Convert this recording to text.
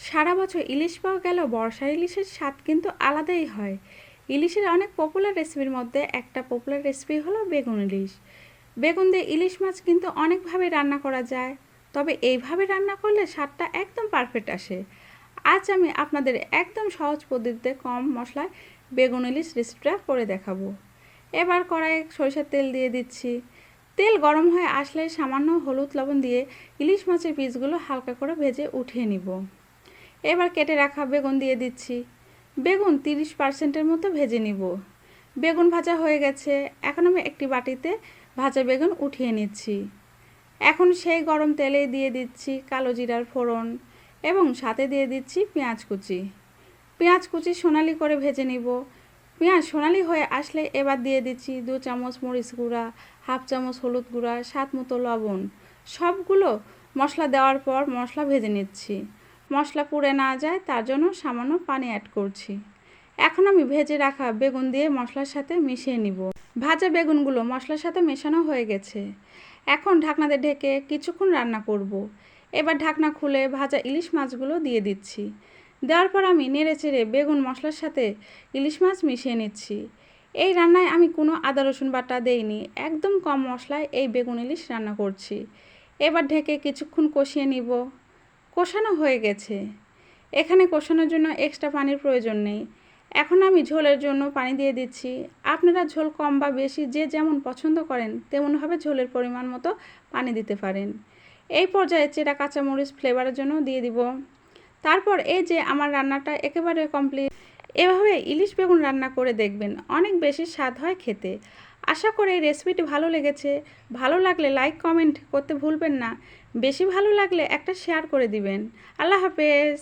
সারা বছর ইলিশ পাওয়া গেলেও বর্ষার ইলিশের স্বাদ কিন্তু আলাদাই হয়। ইলিশের অনেক পপুলার রেসিপির মধ্যে একটা পপুলার রেসিপি হলো বেগুন ইলিশ। বেগুন দিয়ে ইলিশ মাছ কিন্তু অনেকভাবে রান্না করা যায়, তবে এইভাবে রান্না করলে স্বাদটা একদম পারফেক্ট আসে। আজ আমি আপনাদের একদম সহজ পদ্ধতিতে কম মশলায় বেগুন ইলিশ রেসিপিটা করে দেখাবো। এবার কড়াইয়ে সরিষার তেল দিয়ে দিচ্ছি। তেল গরম হয়ে আসলে সামান্য হলুদ লবণ দিয়ে ইলিশ মাছের পিসগুলো হালকা করে ভেজে উঠিয়ে নিব। এবার কেটে রাখা বেগুন দিয়ে দিচ্ছি। বেগুন 30%-এর মতো ভেজে নিব। বেগুন ভাজা হয়ে গেছে। এখন আমি একটি বাটিতে ভাজা বেগুন উঠিয়ে নিচ্ছি। এখন সেই গরম তেলে দিয়ে দিচ্ছি কালো জিরার ফোড়ন এবং সাথে দিয়ে দিচ্ছি পেঁয়াজ কুচি। পেঁয়াজ কুচি সোনালি করে ভেজে নিব। পেঁয়াজ সোনালি হয়ে আসলে এবার দিয়ে দিচ্ছি 2 চামচ মরিচ গুঁড়া, হাফ চামচ হলুদ গুঁড়া, স্বাদ মতো লবণ। সবগুলো মশলা দেওয়ার পর মশলা ভেজে নিচ্ছি। মশলা পুড়ে না যায় তার জন্য সামান্য পানি অ্যাড করছি। এখন আমি ভেজে রাখা বেগুন দিয়ে মশলার সাথে মিশিয়ে নিব। ভাজা বেগুনগুলো মশলার সাথে মেশানো হয়ে গেছে। এখন ঢাকনাতে ঢেকে কিছুক্ষণ রান্না করব। এবার ঢাকনা খুলে ভাজা ইলিশ মাছগুলো দিয়ে দিচ্ছি। দেওয়ার পর আমি নেড়েচেড়ে বেগুন মশলার সাথে ইলিশ মাছ মিশিয়ে নিচ্ছি। এই রান্নায় আমি কোনো আদা রসুন বাটা দেইনি, একদম কম মশলায় এই বেগুন ইলিশ রান্না করছি। এবার ঢেকে কিছুক্ষণ কষিয়ে নিব। কষানো হয়ে গেছে। এখানে কষানোর জন্য এক্সট্রা পানির প্রয়োজন নেই। এখন আমি ঝোলের জন্য পানি দিয়ে দিচ্ছি। আপনারা ঝোল কম বা বেশি যে যেমন পছন্দ করেন তেমনভাবে ঝোলের পরিমাণ মতো পানি দিতে পারেন। এই পর্যায়ে চেরা কাঁচামরিচ ফ্লেভারের জন্য দিয়ে দিব। তারপর এই যে আমার রান্নাটা একেবারে কমপ্লিট। এভাবে ইলিশ বেগুন রান্না করে দেখবেন, অনেক বেশি স্বাদ হয় খেতে। আশা করি এই রেসিপিটি ভালো লেগেছে। ভালো লাগলে লাইক কমেন্ট করতে ভুলবেন না। বেশি ভালো লাগলে একটা শেয়ার করে দিবেন। আল্লাহ হাফেজ।